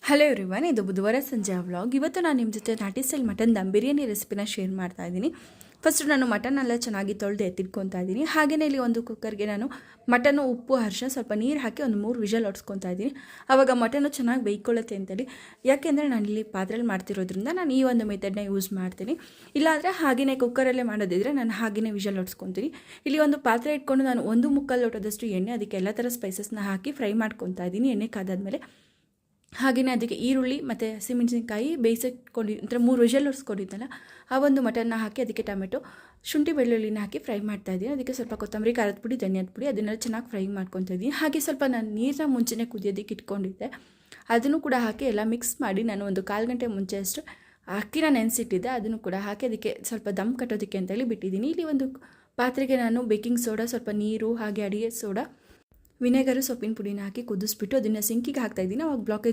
Hello everyone, ಇದು ಬುಧವಾರ ಸಂಜೆ ವ್ಲಾಗ್. ಇವತ್ತು ನಾನು ನಿಮ್ಮ ಜೊತೆ ನಾಟಿ ಸ್ಟೈಲ್ ಮಟನ್ ದಮ್ ಬಿರಿಯಾನಿ ರೆಸಿಪಿನ ಶೇರ್ ಮಾಡ್ತಾ ಇದ್ದೀನಿ. ಫಸ್ಟ್ ನಾನು ಮಟನ್ನೆಲ್ಲ ಚೆನ್ನಾಗಿ ತೊಳೆದು ಎತ್ತಿಟ್ಕೊತಾ ಇದ್ದೀನಿ. ಹಾಗೆಯೇ ಇಲ್ಲಿ ಒಂದು ಕುಕ್ಕರ್ಗೆ ನಾನು ಮಟನ್ನು, ಉಪ್ಪು, ಅರಿಶಿನ, ಸ್ವಲ್ಪ ನೀರು ಹಾಕಿ ಒಂದು 3 ವಿಷಲ್ ಹೊಡ್ಸ್ಕೊತಾ ಇದ್ದೀನಿ. ಆವಾಗ ಮಟನ್ನು ಚೆನ್ನಾಗಿ ಬೇಯ್ಕೊಳ್ಳುತ್ತೆ ಅಂತೇಳಿ. ಯಾಕೆಂದರೆ ನಾನು ಇಲ್ಲಿ ಪಾತ್ರೆಯಲ್ಲಿ ಮಾಡ್ತಿರೋದ್ರಿಂದ ನಾನು ಈ ಒಂದು ಮೆಥಡ್ನ ಯೂಸ್ ಮಾಡ್ತೀನಿ. ಇಲ್ಲಾಂದರೆ ಹಾಗೆಯೇ ಕುಕ್ಕರಲ್ಲೇ ಮಾಡೋದಿದ್ರೆ ನಾನು ಹಾಗೆಯೇ ವಿಷಲ್ ಹೊಡ್ಸ್ಕೊತೀನಿ. ಇಲ್ಲಿ ಒಂದು ಪಾತ್ರೆ ಇಟ್ಕೊಂಡು ನಾನು 1 ಲೋಟದಷ್ಟು ಎಣ್ಣೆ, ಅದಕ್ಕೆ ಎಲ್ಲ ಥರ ಸ್ಪೈಸಸ್ನ ಹಾಕಿ ಫ್ರೈ ಮಾಡ್ಕೊತಾ ಇದ್ದೀನಿ. ಎಣ್ಣೆ ಕಾದಾದ್ಮೇಲೆ ಹಾಗೆಯೇ ಅದಕ್ಕೆ ಈರುಳ್ಳಿ ಮತ್ತು ಹಸಿಮೆಣಸಿನ್ಕಾಯಿ ಅಂದರೆ 3 ವಿಷಲ್ ಹೊಡ್ಸ್ಕೊಂಡಿದ್ದಲ್ಲ, ಆ ಒಂದು ಮಟನ್ನ ಹಾಕಿ ಅದಕ್ಕೆ ಟೊಮೆಟೊ, ಶುಂಠಿ ಬೆಳ್ಳುಳ್ಳಿನ ಹಾಕಿ ಫ್ರೈ ಮಾಡ್ತಾ ಇದ್ದೀನಿ. ಅದಕ್ಕೆ ಸ್ವಲ್ಪ ಕೊತ್ತಂಬರಿ, ಖಾರದ ಪುಡಿ, ಧನಿಯಾದ ಪುಡಿ ಅದನ್ನೆಲ್ಲ ಚೆನ್ನಾಗಿ ಫ್ರೈ ಮಾಡ್ಕೊತಾ ಇದ್ದೀನಿ. ಹಾಗೆ ಸ್ವಲ್ಪ ನಾನು ನೀರನ್ನ ಮುಂಚೆನೇ ಕುದಿಯೋದಕ್ಕೆ ಇಟ್ಕೊಂಡಿದ್ದೆ, ಅದನ್ನು ಕೂಡ ಹಾಕಿ ಎಲ್ಲ ಮಿಕ್ಸ್ ಮಾಡಿ ನಾನು ಒಂದು 1/4 ಗಂಟೆ ಮುಂಚೆ ಅಷ್ಟು ಅಕ್ಕಿನ ನೆನೆಸಿಟ್ಟಿದ್ದೆ. ಅದನ್ನು ಕೂಡ ಹಾಕಿ ಅದಕ್ಕೆ ಸ್ವಲ್ಪ ದಮ್ ಕಟ್ಟೋದಕ್ಕೆ ಅಂತೇಳಿ ಬಿಟ್ಟಿದ್ದೀನಿ. ಇಲ್ಲಿ ಒಂದು ಪಾತ್ರೆಗೆ ನಾನು ಬೇಕಿಂಗ್ ಸೋಡಾ, ಸ್ವಲ್ಪ ನೀರು, ಹಾಗೆ ಅಡಿಗೆ ಸೋಡಾ, ವಿನೆಗರು, ಸೊಪ್ಪಿನ ಪುಡಿನ ಹಾಕಿ ಕುದಿಸ್ಬಿಟ್ಟು ಅದನ್ನು ಸಿಂಕಿಗೆ ಹಾಕ್ತಾಯಿದ್ದೀನಿ. ಅವಾಗ ಬ್ಲಾಕೇಜ್